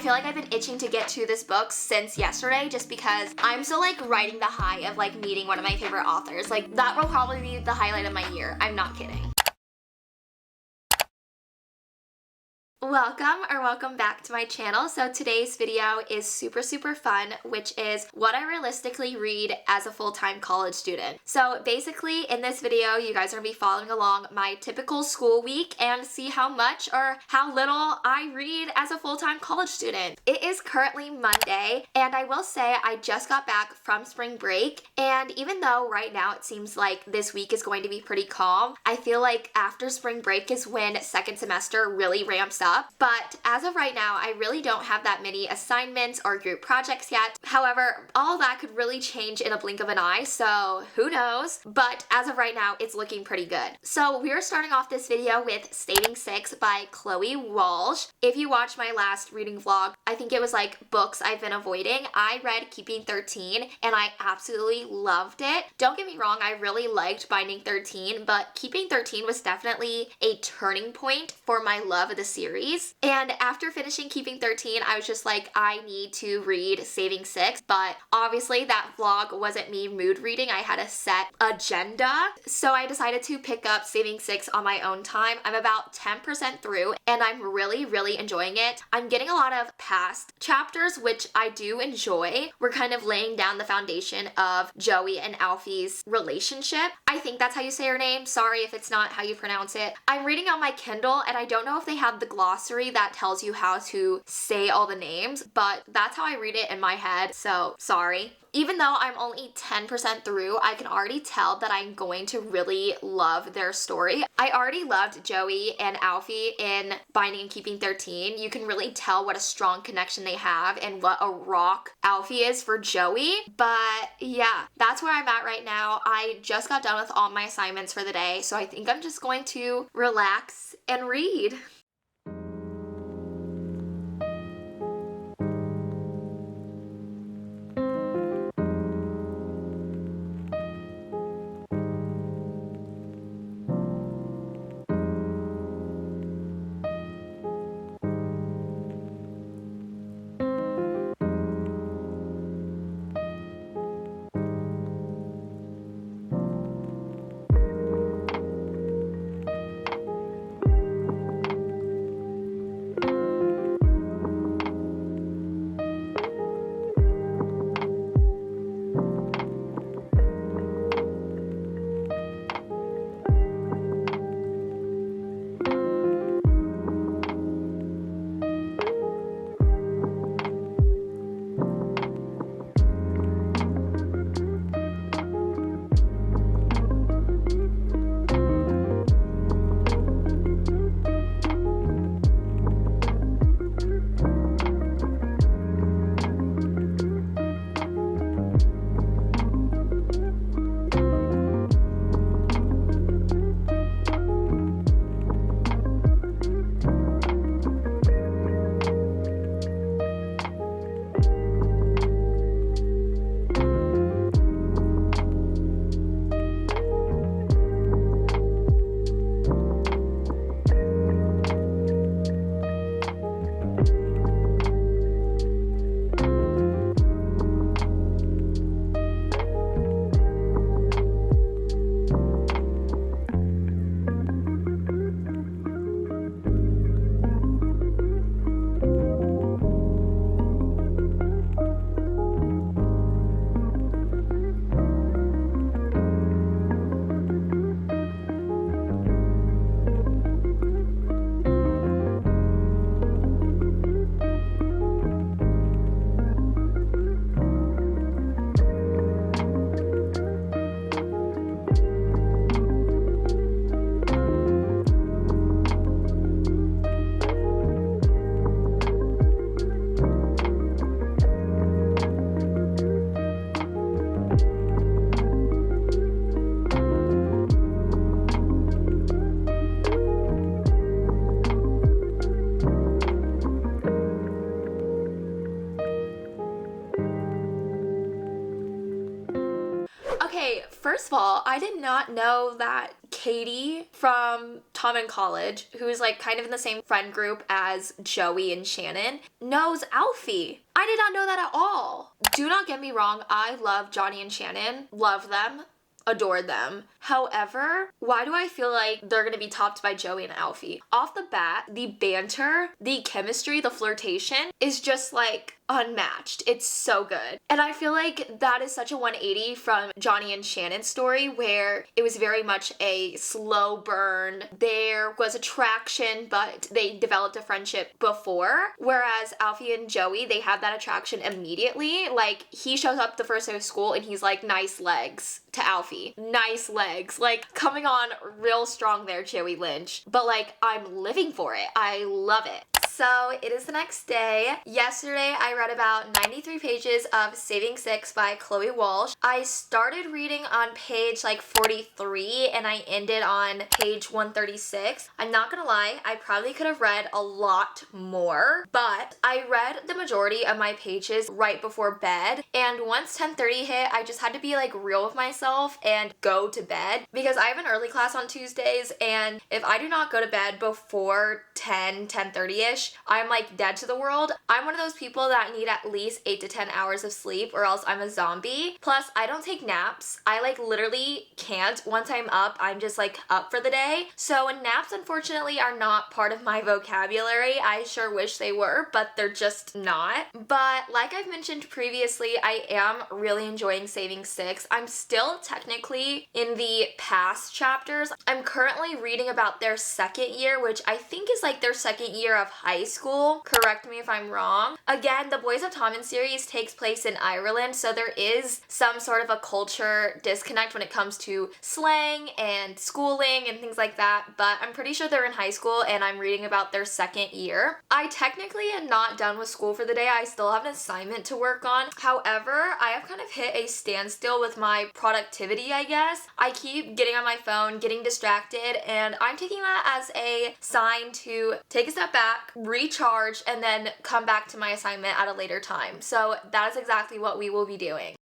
feel like I've been itching to get to this book since yesterday just because I'm still like riding the high of like meeting one of my favorite authors. Like that will probably be the highlight of my year. I'm not kidding. Welcome back to my channel. So today's video is super fun, which is what I realistically read as a full-time college student. So basically in this video, you guys are gonna be following along my typical school week and see how much or how little I read as a full-time college student. It is currently Monday, and I will say I just got back from spring break, and even though right now it seems like this week is going to be pretty calm, I feel like after spring break is when second semester really ramps up. But as of right now, I really don't have that many assignments or group projects yet. However, all that could really change in a blink of an eye, so who knows? But as of right now, it's looking pretty good. So we are starting off this video with Saving Six by Chloe Walsh. If you watched my last reading vlog, I think it was like books I've been avoiding. I read Keeping 13 and I absolutely loved it. Don't get me wrong, I really liked Binding 13, but Keeping 13 was definitely a turning point for my love of the series. And after finishing Keeping 13, I was just like, I need to read Saving Six, but obviously that vlog wasn't me mood reading. I had a set agenda, so I decided to pick up Saving Six on my own time. I'm about 10% through, and I'm really enjoying it. I'm getting a lot of past chapters, which I do enjoy. We're kind of laying down the foundation of Joey and Alfie's relationship. I think that's how you say her name. Sorry if it's not how you pronounce it. I'm reading on my Kindle, and I don't know if they have the glossary that tells you how to say all the names, but that's how I read it in my head, so sorry. Even though I'm only 10% through, I can already tell that I'm going to really love their story. I already loved Joey and Alfie in Binding and Keeping 13. You can really tell what a strong connection they have and what a rock Alfie is for Joey. But yeah, that's where I'm at right now. I just got done with all my assignments for the day, so I think I'm just going to relax and read. Okay, first of all, I did not know that Katie from Tom in College, who is like kind of in the same friend group as Joey and Shannon, knows Alfie. I did not know that at all. Do not get me wrong, I love Johnny and Shannon. Love them. Adore them. However, why do I feel like they're gonna be topped by Joey and Alfie? Off the bat, the banter, the chemistry, the flirtation is just like unmatched. It's so good. And I feel like that is such a 180 from Johnny and Shannon's story, where it was very much a slow burn. There was attraction, but they developed a friendship before. Whereas Alfie and Joey, they have that attraction immediately. Like, he shows up the first day of school and he's like, nice legs to Alfie. Nice legs. Like, coming on real strong there, Joey Lynch. But like, I'm living for it. I love it. So it is the next day. Yesterday I read about 93 pages of Saving Six by Chloe Walsh. I started reading on page like 43 and I ended on page 136. I'm not gonna lie, I probably could have read a lot more, but I read the majority of my pages right before bed, and once 10:30 hit, I just had to be like real with myself and go to bed because I have an early class on Tuesdays, and if I do not go to bed before 10:30ish, I'm like dead to the world. I'm one of those people that need at least 8 to 10 hours of sleep or else I'm a zombie. Plus, I don't take naps. I like literally can't. Once I'm up, I'm just like up for the day. So naps unfortunately are not part of my vocabulary. I sure wish they were, but they're just not. But like I've mentioned previously, I am really enjoying Saving Six. I'm still technically in the past chapters. I'm currently reading about their second year, which I think is like their second year of high school. Correct me if I'm wrong. Again, the Boys of Tommen series takes place in Ireland, so there is some sort of a culture disconnect when it comes to slang and schooling and things like that, but I'm pretty sure they're in high school and I'm reading about their second year. I technically am not done with school for the day. I still have an assignment to work on. However, I have kind of hit a standstill with my productivity, I guess. I keep getting on my phone, getting distracted, and I'm taking that as a sign to take a step back, recharge, and then come back to my assignment at a later time. So that is exactly what we will be doing.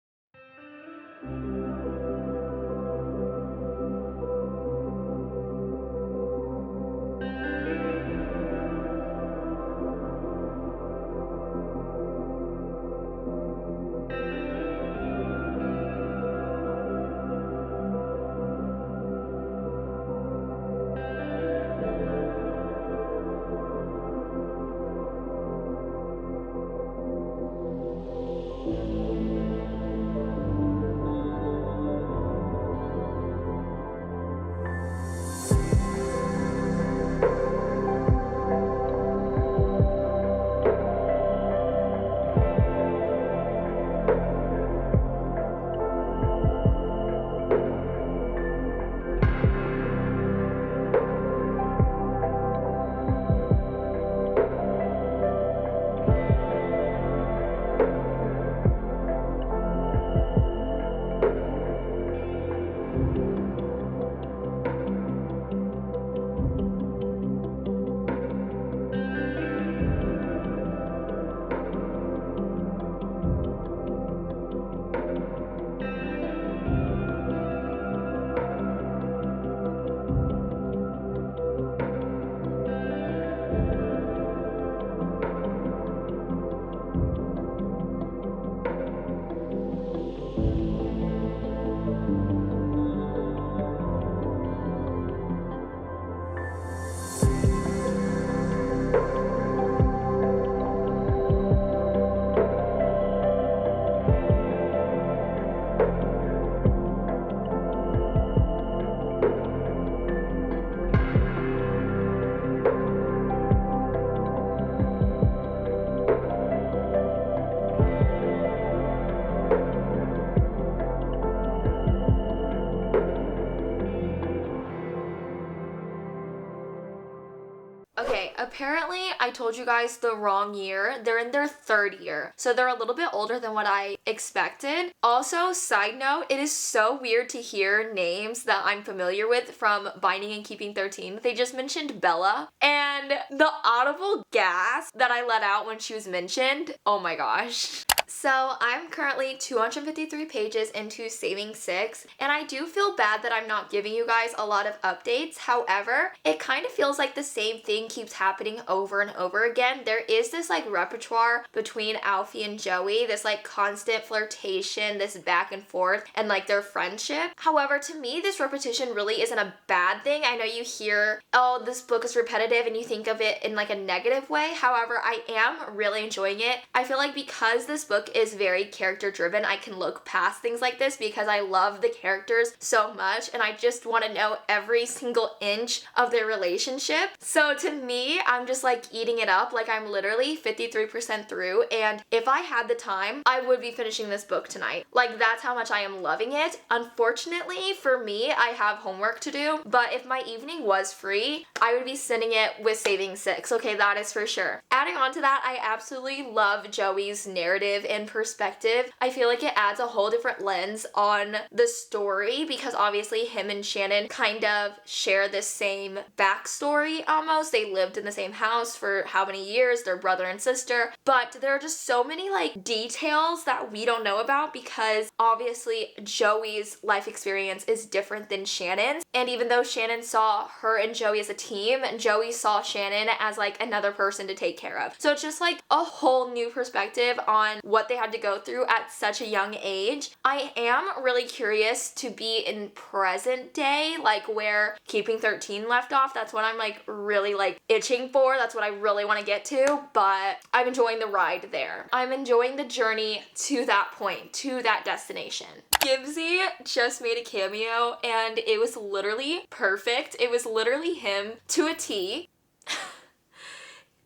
Okay, apparently I told you guys the wrong year. They're in their third year, so they're a little bit older than what I expected. Also, side note, it is so weird to hear names that I'm familiar with from Binding and Keeping 13. They just mentioned Bella, and the audible gasp that I let out when she was mentioned, oh my gosh. So I'm currently 253 pages into Saving Six, and I do feel bad that I'm not giving you guys a lot of updates. However, it kind of feels like the same thing keeps happening over and over again. There is this like repertoire between Alfie and Joey, this like constant flirtation, this back and forth, and like their friendship. However, to me, this repetition really isn't a bad thing. I know you hear, oh, this book is repetitive, and you think of it in like a negative way. However, I am really enjoying it. I feel like because this book is very character driven, I can look past things like this because I love the characters so much and I just want to know every single inch of their relationship. So to me, I'm just like eating it up. Like I'm literally 53% through, and if I had the time, I would be finishing this book tonight. Like that's how much I am loving it. Unfortunately for me, I have homework to do, but if my evening was free, I would be sending it with Saving Six. Okay, that is for sure. Adding on to that, I absolutely love Joey's narrative and perspective. I feel like it adds a whole different lens on the story because obviously him and Shannon kind of share the same backstory almost. They lived in the same house for how many years, they're brother and sister, but there are just so many like details that we don't know about because obviously Joey's life experience is different than Shannon's, and even though Shannon saw her and Joey as a team, Joey saw Shannon as like another person to take care of. So it's just like a whole new perspective on what they had to go through at such a young age. I am really curious to be in present day, like where Keeping 13 left off. That's what I'm like really like itching for. That's what I really want to get to, but I'm enjoying the ride there. I'm enjoying the journey to that point, to that destination. Gibbsy just made a cameo and it was literally perfect. It was literally him to a T.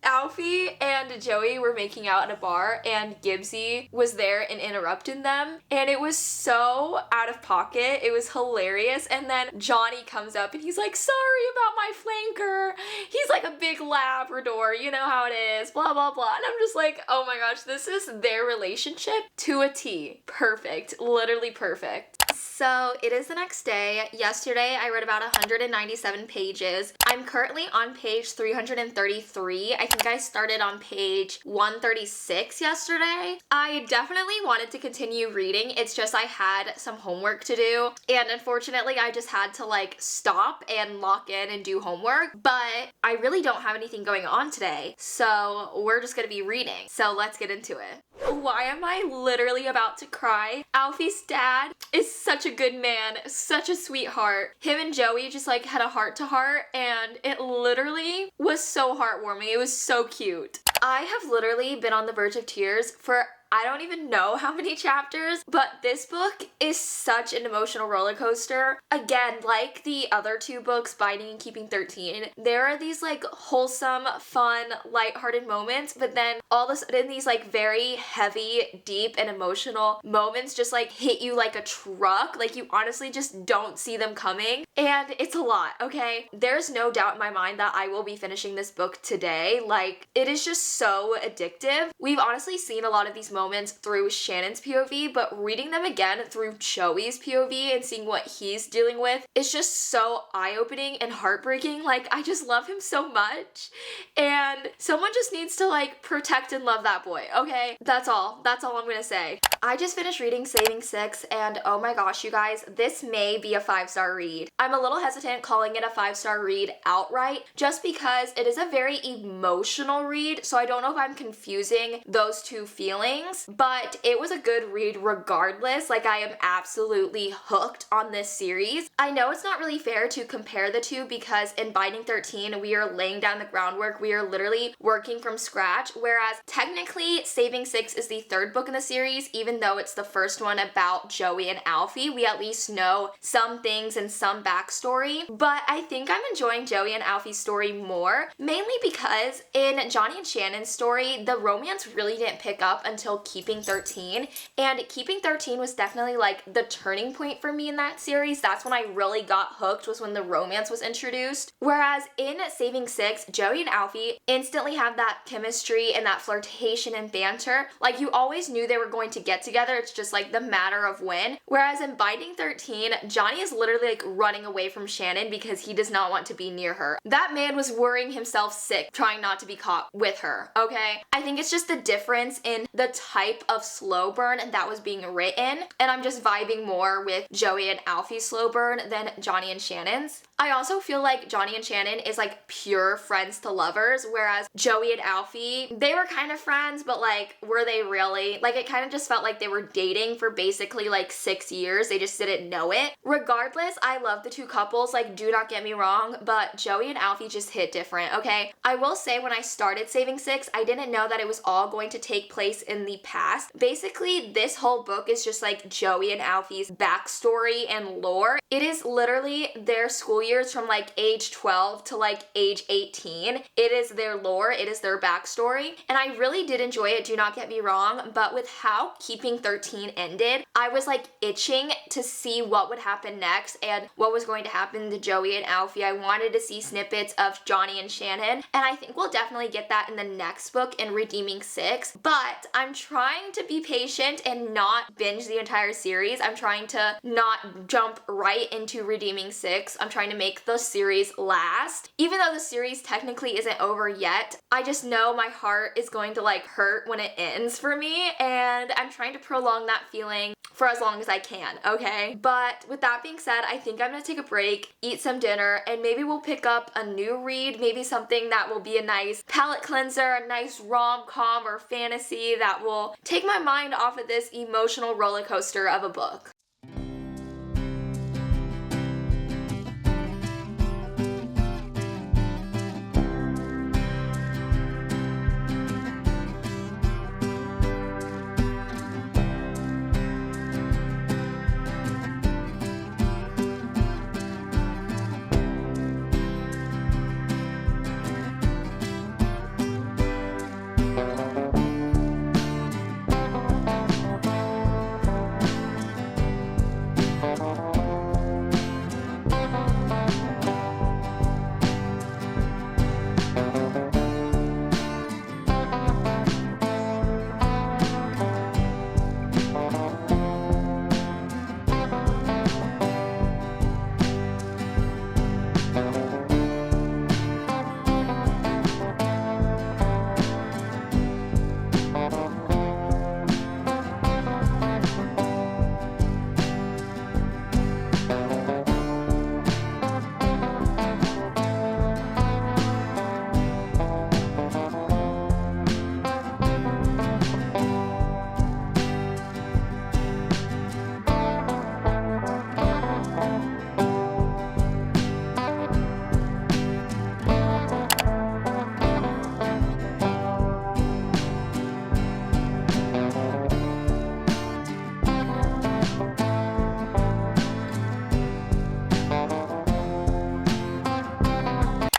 Alfie and Joey were making out at a bar and Gibbsy was there and interrupted them, and it was so out of pocket. It was hilarious. And then Johnny comes up and he's like, sorry about my flanker. He's like a big Labrador, you know how it is, blah blah blah. And I'm just like, oh my gosh, this is their relationship to a T. Perfect. Literally perfect. So it is the next day. Yesterday I read about 197 pages. I'm currently on page 333. I think I started on page 136 yesterday. I definitely wanted to continue reading. It's just I had some homework to do, and unfortunately I just had to like stop and lock in and do homework, but I really don't have anything going on today, so we're just gonna be reading. So let's get into it. Why am I literally about to cry? Alfie's dad is such a good man, such a sweetheart. Him and Joey just like had a heart to heart, and it literally was so heartwarming. It was so cute. I have literally been on the verge of tears for I don't even know how many chapters, but this book is such an emotional roller coaster. Again, like the other two books, Binding and Keeping 13, there are these like wholesome, fun, lighthearted moments, but then all of a sudden these like very heavy, deep, and emotional moments just like hit you like a truck. Like you honestly just don't see them coming, and it's a lot, okay? There's no doubt in my mind that I will be finishing this book today. Like, it is just so addictive. We've honestly seen a lot of these moments through Shannon's POV, but reading them again through Joey's POV and seeing what he's dealing with is just so eye-opening and heartbreaking. Like, I just love him so much, and someone just needs to like protect and love that boy, okay? That's all I'm gonna say. I just finished reading Saving Six, and oh my gosh, you guys, this may be a 5-star read. I'm a little hesitant calling it a 5-star read outright, just because it is a very emotional read, so I don't know if I'm confusing those two feelings, but it was a good read regardless. Like, I am absolutely hooked on this series. I know it's not really fair to compare the two because in Binding 13, we are laying down the groundwork. We are literally working from scratch, whereas technically Saving Six is the third book in the series. Even though it's the first one about Joey and Alfie, we at least know some things and some backstory. But I think I'm enjoying Joey and Alfie's story more, mainly because in Johnny and Shannon's story, the romance really didn't pick up until Keeping 13, and Keeping 13 was definitely like the turning point for me in that series. That's when I really got hooked, was when the romance was introduced. Whereas in Saving Six, Joey and Alfie instantly have that chemistry and that flirtation and banter. Like, you always knew they were going to get together, it's just like the matter of when. Whereas in Binding 13, Johnny is literally like running away from Shannon because he does not want to be near her. That man was worrying himself sick trying not to be caught with her, okay? I think it's just the difference in the type of slow burn that was being written, and I'm just vibing more with Joey and Alfie's slow burn than Johnny and Shannon's. I also feel like Johnny and Shannon is like pure friends to lovers, whereas Joey and Alfie, they were kind of friends, but like, were they really? Like, it kind of just felt like they were dating for basically like 6 years. They just didn't know it. Regardless, I love the two couples, like, do not get me wrong, but Joey and Alfie just hit different, okay? I will say when I started Saving Six, I didn't know that it was all going to take place in the past. Basically, this whole book is just like Joey and Alfie's backstory and lore. It is literally their school years from like age 12 to like age 18. It is their lore, it is their backstory, and I really did enjoy it, do not get me wrong, but with how Keeping 13 ended, I was like itching to see what would happen next and what was going to happen to Joey and Alfie. I wanted to see snippets of Johnny and Shannon, and I think we'll definitely get that in the next book in Redeeming Six, but I'm trying to be patient and not binge the entire series. I'm trying to not jump right into Redeeming Six. I'm trying to make the series last. Even though the series technically isn't over yet, I just know my heart is going to like hurt when it ends for me, and I'm trying to prolong that feeling for as long as I can, okay? But with that being said, I think I'm gonna take a break, eat some dinner, and maybe we'll pick up a new read, maybe something that will be a nice palate cleanser, a nice rom-com or fantasy that will take my mind off of this emotional roller coaster of a book.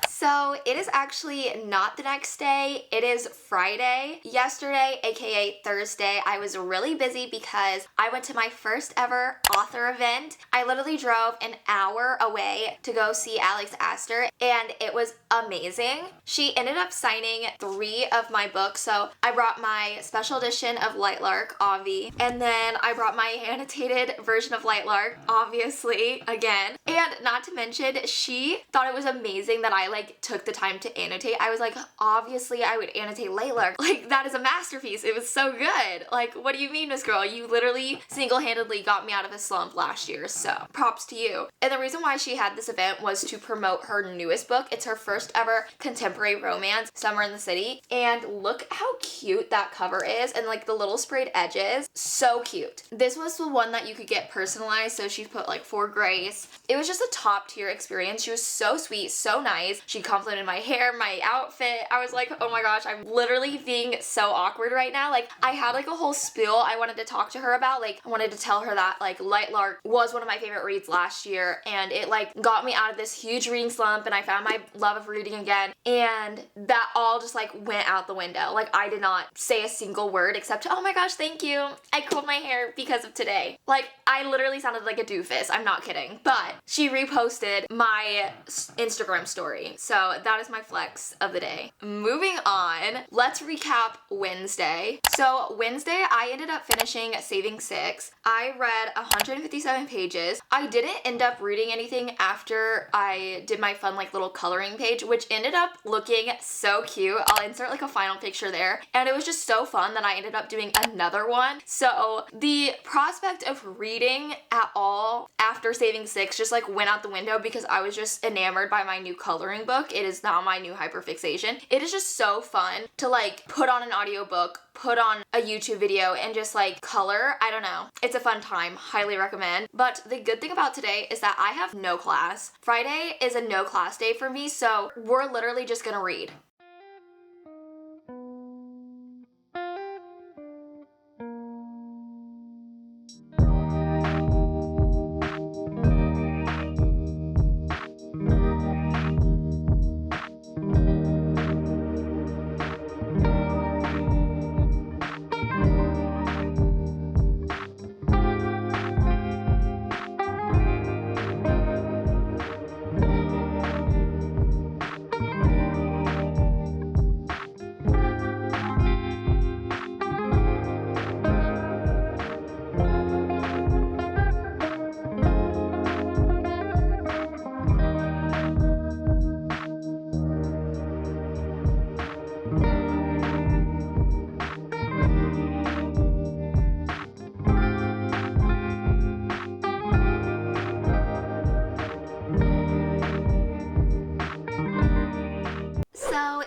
So it is actually not the next day, it is Friday. Yesterday, aka Thursday, I was really busy because I went to my first ever author event. I literally drove an hour away to go see Alex Astor, and it was amazing. She ended up signing 3 of my books, so I brought my special edition of Lightlark, Avi, and then I brought my annotated version of Lightlark, obviously, again. And not to mention, she thought it was amazing that I like took the time to annotate. I was like, obviously I would annotate Lightlark. Like, that is a masterpiece. It was so good. Like, what do you mean, Miss Girl? You literally single-handedly got me out of a slump last year, so props to you. And the reason why she had this event was to promote her newest book. It's her first ever contemporary romance, Summer in the City. And look how cute that cover is, and like the little sprayed edges. So cute. This was the one that you could get personalized, so she put like for Grace. It was just a top tier experience. She was so sweet, so nice. She complimented my hair, my outfit. I was like, oh my gosh, I'm literally being so awkward right now. Like, I had like a whole spiel I wanted to talk to her about. Like, I wanted to tell her that like Lightlark was one of my favorite reads last year, and it like got me out of this huge reading slump, and I found my love of reading again, and that all just like went out the window. Like, I did not say a single word except, oh my gosh, thank you. I curled my hair because of today. Like, I literally sounded like a doofus. I'm not kidding. But she reposted my Instagram story. So So that is my flex of the day. Moving on, let's recap Wednesday. So Wednesday, I ended up finishing Saving Six. I read 157 pages. I didn't end up reading anything after I did my fun like little coloring page, which ended up looking so cute. I'll insert like a final picture there. And it was just so fun that I ended up doing another one. So the prospect of reading at all after Saving Six just like went out the window because I was just enamored by my new coloring book. It is now my new hyperfixation. It is just so fun to like put on an audiobook, put on a YouTube video, and just like color. I don't know. It's a fun time. Highly recommend. But the good thing about today is that I have no class. Friday is a no class day for me, so we're literally just gonna read.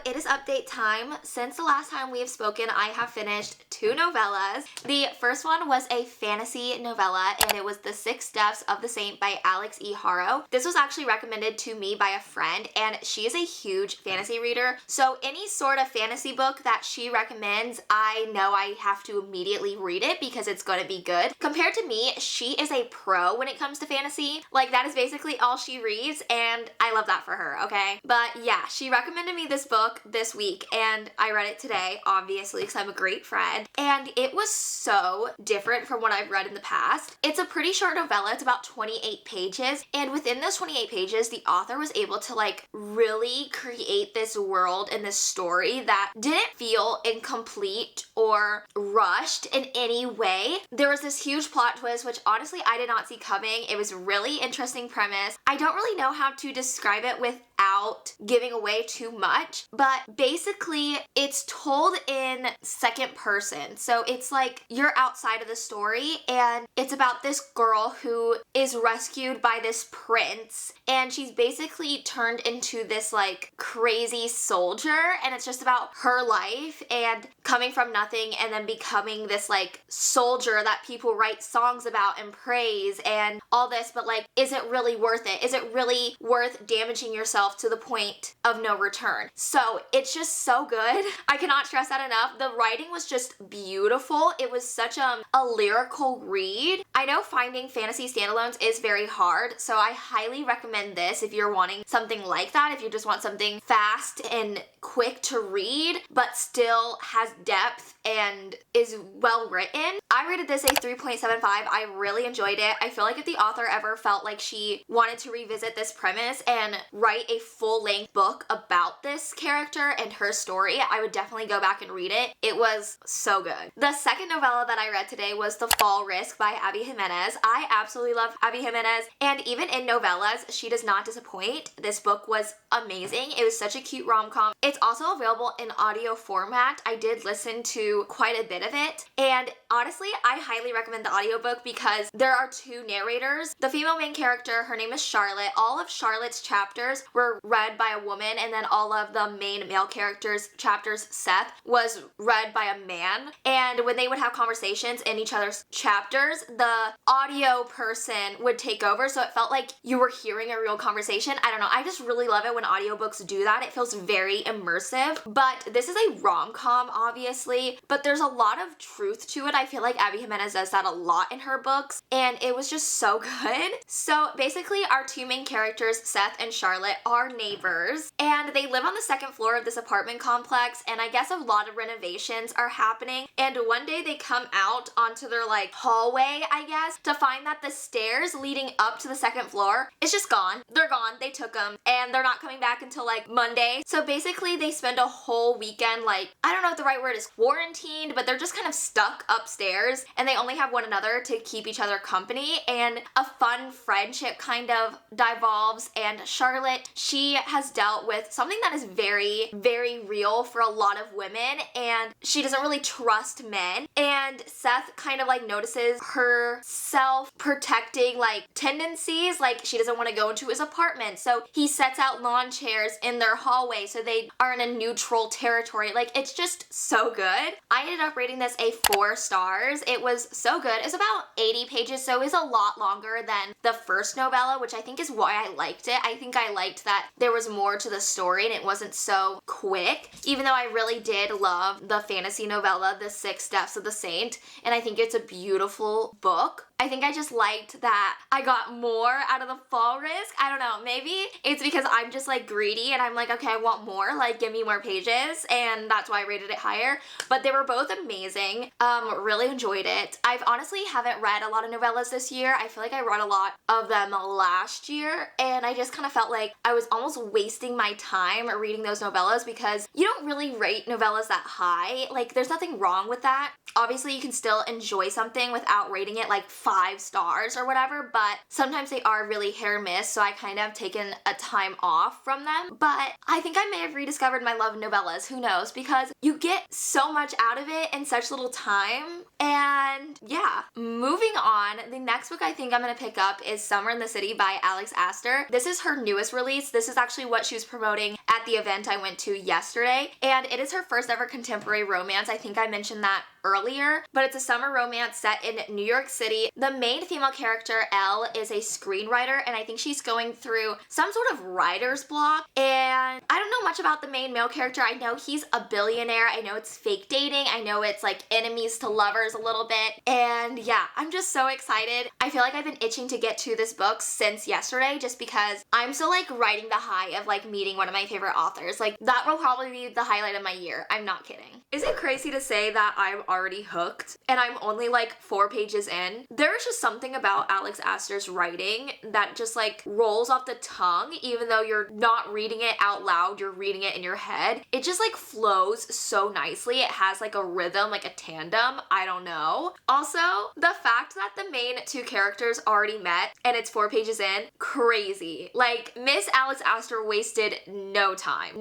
It is update time. Since the last time we have spoken, I have finished 2 novellas. The first one was a fantasy novella, and it was The 6 Deaths of the Saint by Alex E. Harrow. This was actually recommended to me by a friend, and she is a huge fantasy reader. So any sort of fantasy book that she recommends, I know I have to immediately read it because it's going to be good. Compared to me, she is a pro when it comes to fantasy. Like, that is basically all she reads, and I love that for her, okay? But yeah, she recommended me this book this week, and I read it today, obviously, because I'm a great friend, and it was so different from what I've read in the past. It's a pretty short novella. It's about 28 pages, and within those 28 pages, the author was able to like really create this world and this story that didn't feel incomplete or rushed in any way. There was this huge plot twist, which honestly I did not see coming. It was really interesting premise. I don't really know how to describe it without giving away too much, but basically it's told in second person. So it's like you're outside of the story, and it's about this girl who is rescued by this prince, and she's basically turned into this like crazy soldier, and it's just about her life and coming from nothing and then becoming this like soldier that people write songs about and praise and all this. But like, is it really worth it? Is it really worth damaging yourself to the point of no return? So it's just so good. I cannot stress that enough. The writing was just beautiful. It was such a lyrical read. I know finding fantasy standalones is very hard, so I highly recommend this if you're wanting something like that, if you just want something fast and quick to read, but still has depth and is well written. I rated this a 3.75. I really enjoyed it. I feel like if the author ever felt like she wanted to revisit this premise and write a full-length book about this character and her story, I would definitely go back and read it. It was so good. The second novella that I read today was The Fall Risk by Abby Jimenez. I absolutely love Abby Jimenez, and even in novellas, she does not disappoint. This book was amazing. It was such a cute rom-com. It's also available in audio format. I did listen to quite a bit of it, and honestly, I highly recommend the audiobook because there are 2 narrators. The female main character, her name is Charlotte. All of Charlotte's chapters were read by a woman, and then all of the main male characters' chapters, Seth, was read by a man. And when they would have conversations in each other's chapters, the audio person would take over, so it felt like you were hearing a real conversation. I don't know, I just really love it when audiobooks do that. It feels very immersive. But this is a rom-com, obviously, but there's a lot of truth to it. I feel like Abby Jimenez does that a lot in her books, and it was just so good. So basically, our 2 main characters, Seth and Charlotte, are are neighbors, and they live on the second floor of this apartment complex, and I guess a lot of renovations are happening, and one day they come out onto their like hallway, I guess, to find that the stairs leading up to the second floor is just gone. They're gone. They took them, and they're not coming back until like Monday. So basically they spend a whole weekend, like, I don't know if the right word is quarantined, but they're just kind of stuck upstairs, and they only have one another to keep each other company, and a fun friendship kind of devolves. And Charlotte, she has dealt with something that is very, very real for a lot of women, and she doesn't really trust men, and Seth kind of like notices her self-protecting like tendencies, like she doesn't want to go into his apartment, so he sets out lawn chairs in their hallway so they are in a neutral territory. Like, it's just so good. I ended up rating this a 4 stars. It was so good. It's about 80 pages, so it's a lot longer than the first novella, which I think is why I liked it. I think I liked that there was more to the story and it wasn't so quick, even though I really did love the fantasy novella, The 6 Deaths of the Saint, and I think it's a beautiful book. I think I just liked that I got more out of the fall risk. I don't know, maybe it's because I'm just like greedy and I'm like, okay, I want more, like give me more pages, and that's why I rated it higher. But they were both amazing. Really enjoyed it. I've honestly haven't read a lot of novellas this year. I feel like I read a lot of them last year, and I just kind of felt like I was almost wasting my time reading those novellas because you don't really rate novellas that high. Like, there's nothing wrong with that. Obviously, you can still enjoy something without rating it like 5 stars or whatever, but sometimes they are really hit or miss, so I kind of taken a time off from them. But I think I may have rediscovered my love of novellas, who knows, because you get so much out of it in such little time. And yeah, moving on, the next book I think I'm gonna pick up is Summer in the City by Alex Astor. This is her newest release. This is actually what she was promoting at the event I went to yesterday, and it is her first ever contemporary romance. I think I mentioned that earlier, but it's a summer romance set in New York City. The main female character, Elle, is a screenwriter, and I think she's going through some sort of writer's block, and I don't know much about the main male character. I know he's a billionaire. I know it's fake dating. I know it's like enemies to lovers a little bit, and yeah, I'm just so excited. I feel like I've been itching to get to this book since yesterday just because I'm still like riding the high of like meeting one of my favorite authors. Like, that will probably be the highlight of my year. I'm not kidding. Is it crazy to say that I'm already hooked and I'm only like 4 pages in? There is just something about Alex Astor's writing that just like rolls off the tongue, even though you're not reading it out loud, you're reading it in your head. It just like flows so nicely. It has like a rhythm, like a tandem. I don't know. Also, the fact that the main 2 characters already met and it's 4 pages in, crazy. Like, Miss Alex Astor wasted no time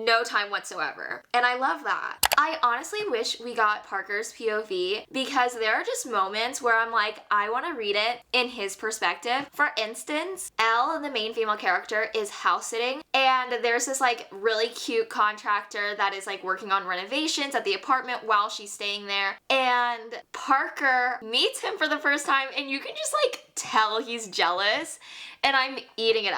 whatsoever. And I love that. I honestly wish we got Parker's POV because there are just moments where I'm like, I want to read it in his perspective. For instance, Elle, the main female character, is house sitting, and there's this like really cute contractor that is like working on renovations at the apartment while she's staying there, and Parker meets him for the first time, and you can just like tell he's jealous, and I'm eating it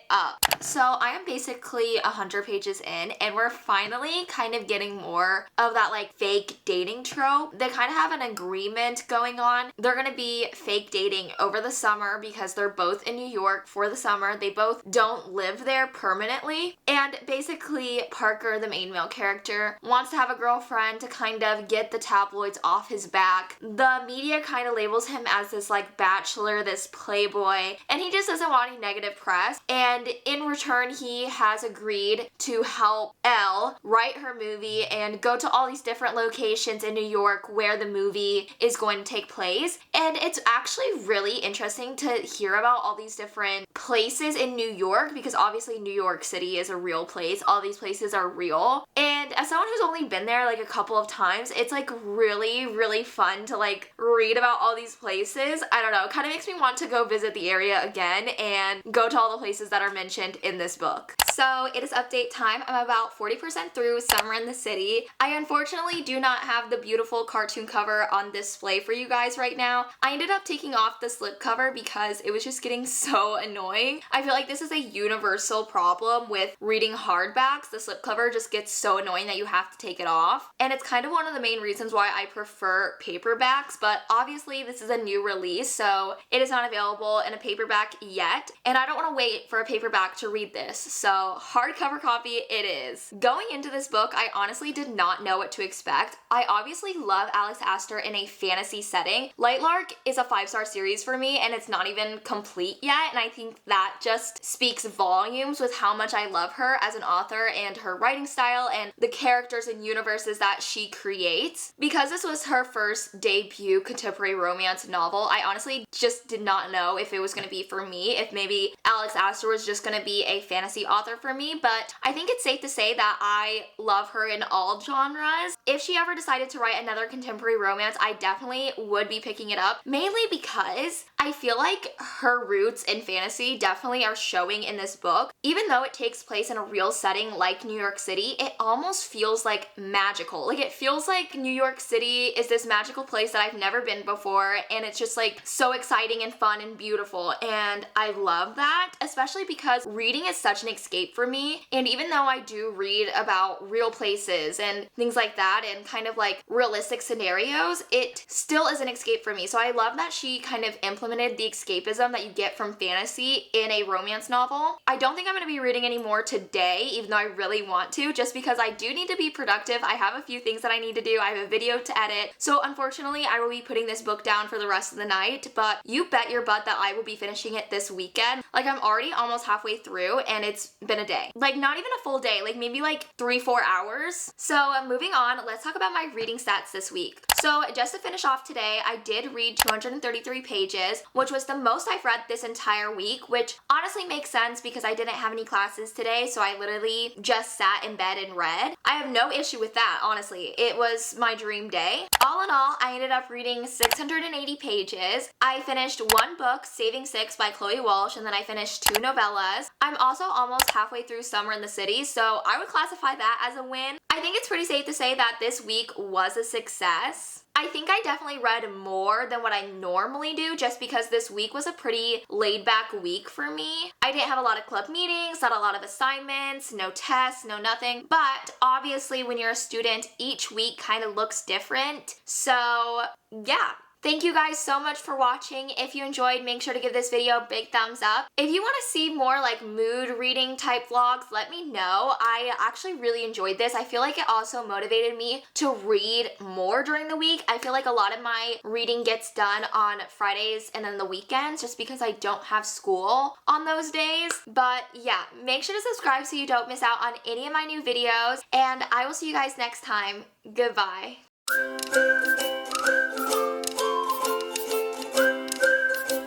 up. So I am basically 100 pages in, and we're finally kind of getting more of that like fake dating trope. They kind of have an agreement going on. They're gonna be fake dating over the summer because they're both in New York for the summer. They both don't live there permanently, and basically Parker, the main male character, wants to have a girlfriend to kind of get the tabloids off his back. The media kind of labels him as this like bachelor, this playboy, and he just doesn't want any negative press. And in return, he has agreed to help Elle write her movie and go to all these different locations in New York where the movie is going to take place. And it's actually really interesting to hear about all these different places in New York, because obviously New York City is a real place. All these places are real. And as someone who's only been there like a couple of times, it's like really, really fun to like read about all these places. I don't know, it kind of makes me want to go visit the area again and go to all the places that are mentioned in this book. So it is update time. I'm about 40% through Summer in the City. I unfortunately do not have the beautiful cartoon cover on display for you guys right now. I ended up taking off the slipcover because it was just getting so annoying. I feel like this is a universal problem with reading hardbacks. The slipcover just gets so annoying that you have to take it off. And it's kind of one of the main reasons why I prefer paperbacks, but obviously this is a new release, so it is not available in a paperback yet. And I don't want to wait for a paperback to read this, so hardcover copy it is. Going into this book, I honestly did not know what to expect. I obviously love Alex Astor in a fantasy setting. Lightlark is a 5-star series for me, and it's not even complete yet, and I think that just speaks volumes with how much I love her as an author and her writing style and the characters and universes that she creates. Because this was her first debut contemporary romance novel, I honestly just did not know if it was going to be for me, if maybe Alex Astor was just going to be a fantasy author for me, but I think it's safe to say that I love her in all genres. If she ever decided to write another contemporary romance, I definitely would be picking it up, mainly because I feel like her roots in fantasy definitely are showing in this book. Even though it takes place in a real setting like New York City, it almost feels like magical. Like, it feels like New York City is this magical place that I've never been before, and it's just like so exciting and fun and beautiful, and I love that, especially because reading is such an escape for me. And even though I do read about real places and things like that and kind of like realistic scenarios, it still is an escape for me. So I love that she kind of implemented the escapism that you get from fantasy in a romance novel. I don't think I'm going to be reading any more today, even though I really want to, just because I do need to be productive. I have a few things that I need to do. I have a video to edit. So unfortunately, I will be putting this book down for the rest of the night, but you bet your butt that I will be finishing it this weekend. Like, I'm already almost halfway through and it's been a day. Like, not even a full day, like maybe like 3-4 hours. So moving on, let's talk about my reading stats this week. So just to finish off today, I did read 233 pages, which was the most I've read this entire week, which honestly makes sense because I didn't have any classes today, so I literally just sat in bed and read. I have no issue with that, honestly. It was my dream day. All in all, I ended up reading 680 pages. I finished one book, Saving Six by Chloe Walsh, and then I finished 2 novellas. I'm also almost halfway through Summer in the City, so I would classify that as a win. I think it's pretty safe to say that this week was a success. I think I definitely read more than what I normally do just because this week was a pretty laid back week for me. I didn't have a lot of club meetings, not a lot of assignments, no tests, no nothing. But obviously when you're a student, each week kind of looks different. So yeah. Thank you guys so much for watching. If you enjoyed, make sure to give this video a big thumbs up. If you want to see more like mood reading type vlogs, let me know. I actually really enjoyed this. I feel like it also motivated me to read more during the week. I feel like a lot of my reading gets done on Fridays and then the weekends just because I don't have school on those days. But yeah, make sure to subscribe so you don't miss out on any of my new videos. And I will see you guys next time. Goodbye.